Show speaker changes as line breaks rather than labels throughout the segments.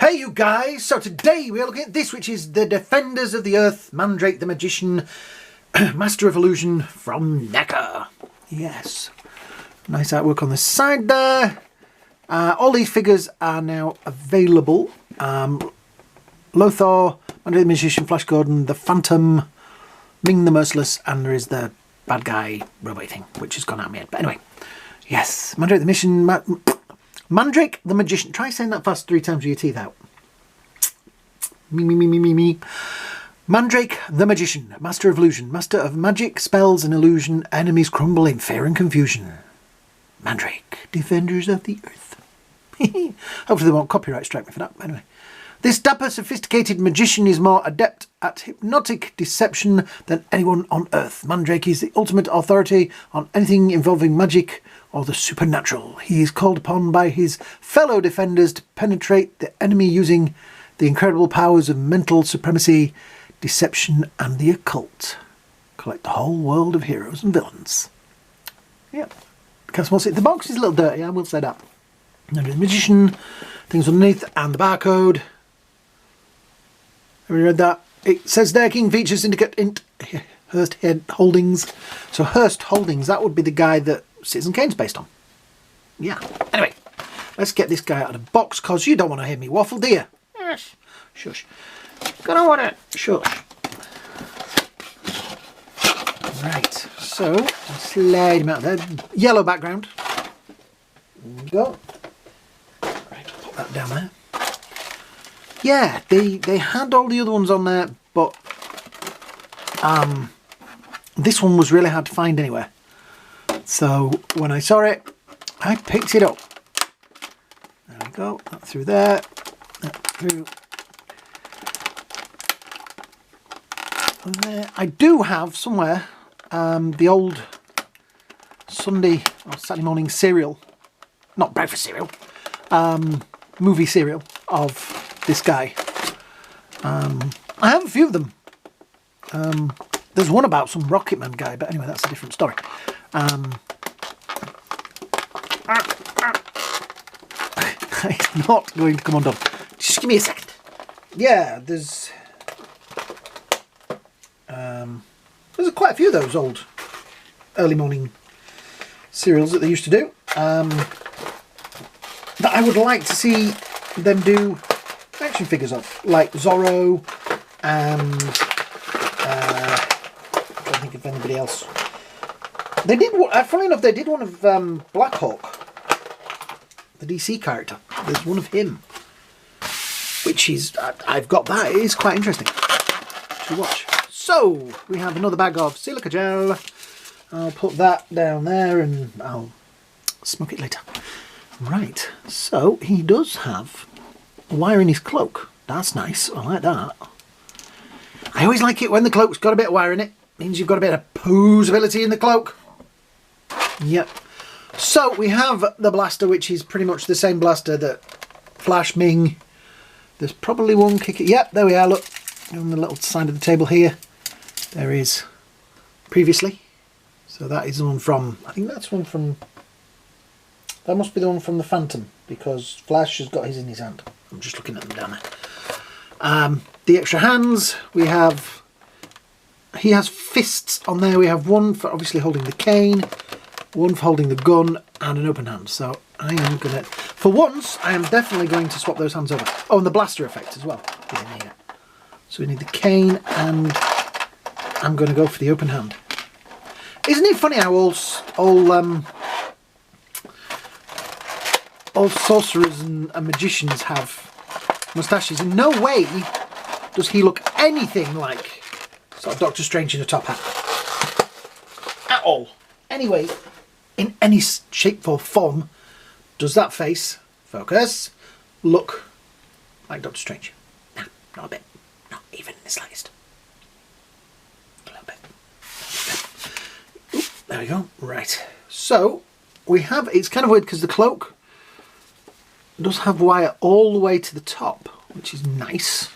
Hey you guys, so today we are looking at this, which is the Defenders of the Earth, Mandrake the Magician, Master of Illusion from Neca. Yes, nice artwork on the side there. All these figures are now available. Lothar, Mandrake the Magician, Flash Gordon, the Phantom, Ming the Merciless, and there is the bad guy robot thing, which has gone out of my head. But anyway, yes, Mandrake the Mission... Mandrake the Magician. Try saying that fast 3 times with your teeth out. Me. Mandrake the Magician, Master of Illusion, Master of Magic, Spells and Illusion. Enemies crumble in fear and confusion. Mandrake, Defenders of the Earth. Hopefully they won't copyright strike me for that. Anyway. This dapper, sophisticated magician is more adept at hypnotic deception than anyone on Earth. Mandrake is the ultimate authority on anything involving magic or the supernatural. He is called upon by his fellow defenders to penetrate the enemy using the incredible powers of mental supremacy, deception and the occult. Collect the whole world of heroes and villains. Yep. The box is a little dirty, I will say that. And the magician, things underneath, and the barcode. Have you read that? It says there, King Features Syndicate Int. Hearst Head Holdings. So Hearst Holdings, that would be the guy that Citizen Kane's based on. Yeah. Anyway, let's get this guy out of the box, because you don't want to hear me waffle, do you? Yes. Shush. Gonna want to shush. Right. So, I'll slide him out there. Yellow background. There we go. Right, put that down there. Yeah, they had all the other ones on there, but this one was really hard to find anywhere. So when I saw it, I picked it up. There we go, that through there, that through there. I do have somewhere the old Sunday or Saturday morning cereal, not breakfast cereal, movie cereal of this guy. I have a few of them. There's one about some rocketman guy, but anyway, that's a different story. It's not going to come undone. Just give me a second. Yeah, there's quite a few of those old early morning cereals that they used to do. That I would like to see them do action figures of, like Zorro and I can't think of anybody else. They did, funnily enough, they did one of Black Hawk, the DC character. There's one of him, which is, I've got that. It is quite interesting to watch. So we have another bag of silica gel. I'll put that down there and I'll smoke it later. Right, so he does have a wire in his cloak. That's nice. I like that. I always like it when the cloak's got a bit of wire in it. Means you've got a bit of poseability in the cloak. Yep. So we have the blaster, which is pretty much the same blaster that Flash, Ming. There's probably one kicker. Yep, there we are. Look on the little side of the table here. There is previously. So that is the one from. I think that's one from. That must be the one from the Phantom, because Flash has got his in his hand. I'm just looking at them down there. The extra hands, we have, he has fists on there. We have one for obviously holding the cane, one for holding the gun, and an open hand. So I am going to, for once, I am definitely going to swap those hands over. Oh, and the blaster effect as well is in here. So we need the cane, and I'm going to go for the open hand. Isn't it funny how all sorcerers and magicians have moustaches? In no way does he look anything like sort of Doctor Strange in a top hat. At all. Anyway, in any shape or form, does that face, focus, look like Doctor Strange? No, not a bit. Not even in the slightest. A little bit. Oop, there we go. Right. So, we have, it's kind of weird because the cloak does have wire all the way to the top, which is nice.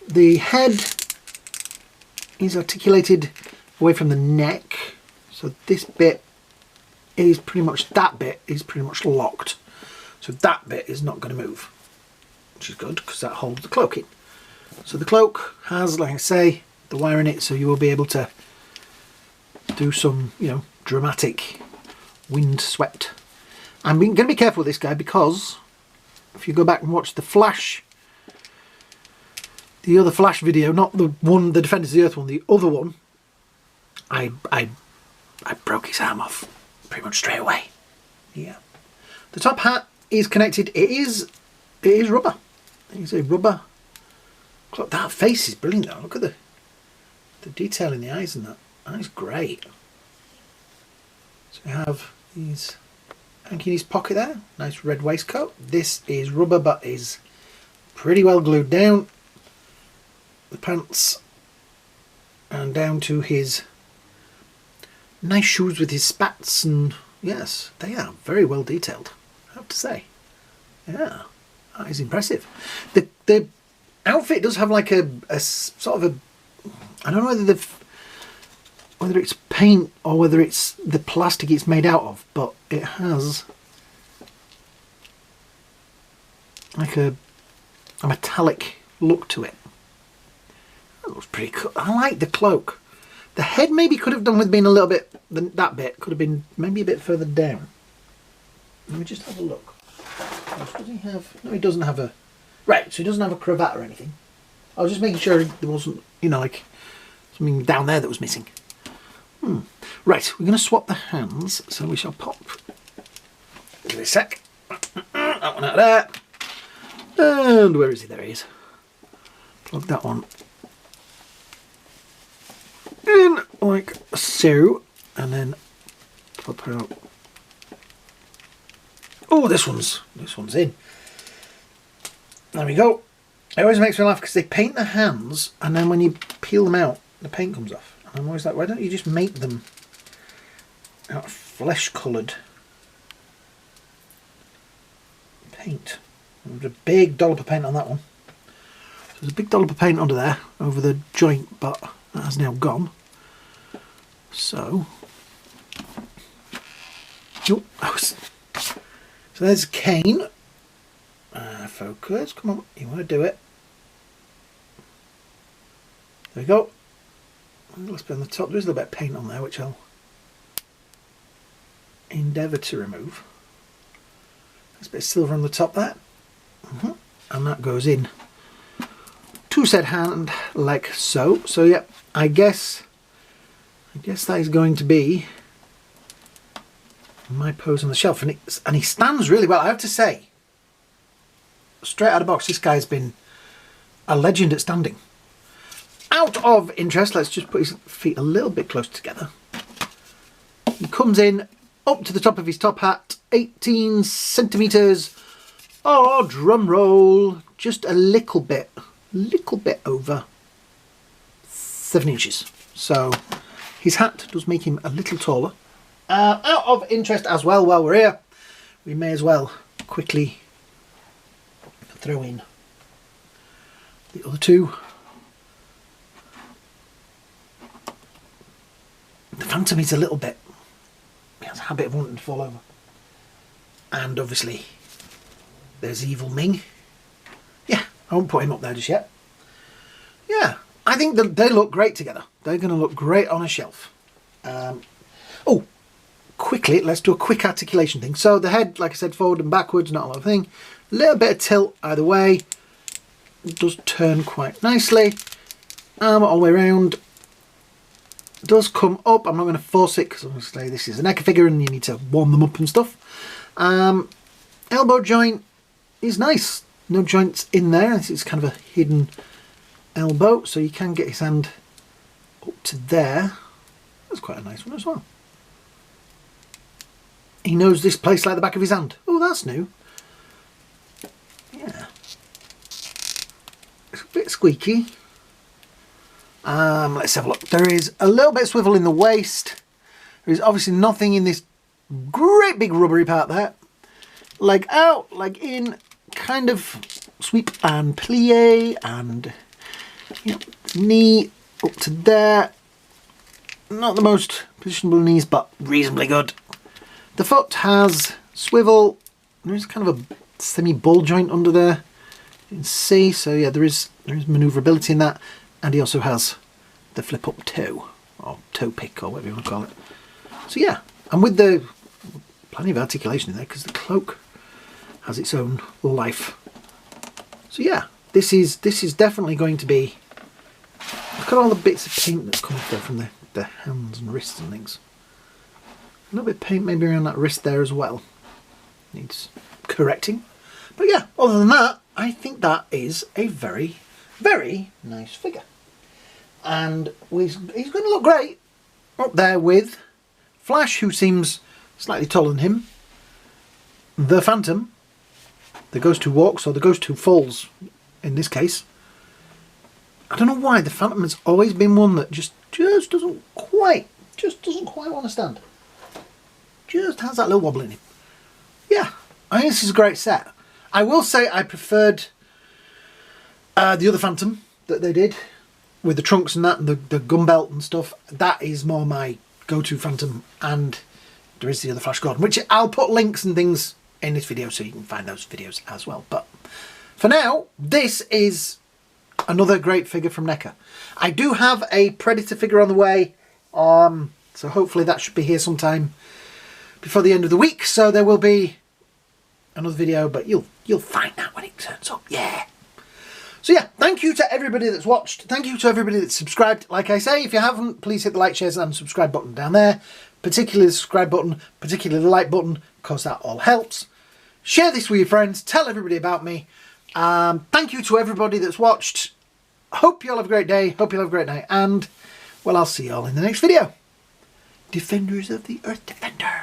The head is articulated away from the neck, so this bit is pretty much, that bit is pretty much locked, so that bit is not going to move. which is good because that holds the cloak in. So the cloak has, like I say, the wire in it, so you will be able to do some, you know, dramatic wind swept. I'm going to be careful with this guy because if you go back and watch the other Flash video, not the one, the Defenders of the Earth one, the other one, I broke his arm off pretty much straight away. Yeah. The top hat is connected. It is rubber. It's a rubber. Look, that face is brilliant though. Look at the detail in the eyes and that. That is great. So we have these hanky in his pocket there. Nice red waistcoat. This is rubber but is pretty well glued down. The pants and down to his nice shoes with his spats, and yes, they are very well detailed, I have to say. Yeah, that is impressive. The outfit does have like a sort of a, I don't know whether it's paint or whether it's the plastic it's made out of, but it has like a metallic look to it. That looks pretty cool. I like the cloak. The head maybe could have done with being a little bit, that bit could have been maybe a bit further down. Let me just have a look. Does he have, no, he doesn't have a, right, so he doesn't have a cravat or anything. I was just making sure there wasn't, you know, like something down there that was missing. Right, we're going to swap the hands, so we shall pop. Give it a sec. That one out there. And where is he? There he is. Plug that one in like so, and then pop it out. Oh, this one's in. There we go. It always makes me laugh because they paint the hands, and then when you peel them out, the paint comes off. And I'm always like, why don't you just make them out of flesh-coloured paint? There's a big dollop of paint on that one. So there's a big dollop of paint under there over the joint, but that has now gone. So, so there's Kane. Focus, come on, you want to do it. There we go. Let's put on the top. There's a little bit of paint on there, which I'll endeavour to remove. There's a bit of silver on the top there. And that goes in to said hand like so. So yeah, I guess that is going to be my pose on the shelf, and he stands really well, I have to say. Straight out of the box, this guy's been a legend at standing. Out of interest, let's just put his feet a little bit closer together. He comes in up to the top of his top hat, 18 centimetres. Oh, drum roll, just a little bit over 7 inches. So his hat does make him a little taller. Out of interest as well, while we're here, we may as well quickly throw in the other two. The Phantom is a little bit, he has a habit of wanting to fall over. And obviously there's Evil Ming. Yeah, I won't put him up there just yet. Yeah, I think that they look great together. They're going to look great on a shelf. Oh, quickly, let's do a quick articulation thing. So the head, like I said, forward and backwards, not a lot of thing. A little bit of tilt either way. It does turn quite nicely. Arm all the way around. Does come up. I'm not going to force it because I'm going to say this is a Neca figure and you need to warm them up and stuff. Elbow joint is nice. No joints in there. It's kind of a hidden elbow, so you can get his hand up to there. That's quite a nice one as well. He knows this place like the back of his hand. Oh, that's new. Yeah. It's a bit squeaky. Let's have a look. There is a little bit of swivel in the waist. There is obviously nothing in this great big rubbery part there. Leg out, leg in, kind of sweep and plie, and you know, knee up to there. Not the most positionable knees, but reasonably good. The foot has swivel. There's kind of a semi-ball joint under there. You can see, so yeah, there is manoeuvrability in that, and he also has the flip up toe, or toe pick, or whatever you want to call it. So yeah, and with the plenty of articulation in there because the cloak has its own life. So yeah, this is definitely going to be. Look at all the bits of paint that's come off there from the hands and wrists and things. A little bit of paint maybe around that wrist there as well. Needs correcting. But yeah, other than that, I think that is a very, very nice figure. And he's going to look great up there with Flash, who seems slightly taller than him. The Phantom, the Ghost Who Walks, or the Ghost Who Falls in this case. I don't know why the Phantom has always been one that just doesn't quite want to stand. Just has that little wobble in him. Yeah, I think this is a great set. I will say I preferred the other Phantom that they did with the trunks and that, and the gun belt and stuff. That is more my go-to Phantom, and there is the other Flash Gordon, which I'll put links and things in this video so you can find those videos as well. But for now, this is another great figure from Neca. I do have a Predator figure on the way, so hopefully that should be here sometime before the end of the week. So there will be another video, but you'll find out when it turns up. Yeah. So yeah, thank you to everybody that's watched. Thank you to everybody that's subscribed. Like I say, if you haven't, please hit the like, shares and subscribe button down there. Particularly the subscribe button, particularly the like button, because that all helps. Share this with your friends. Tell everybody about me. Thank you to everybody that's watched. Hope you all have a great day. Hope you all have a great night. And, well, I'll see you all in the next video. Defenders of the Earth Defender.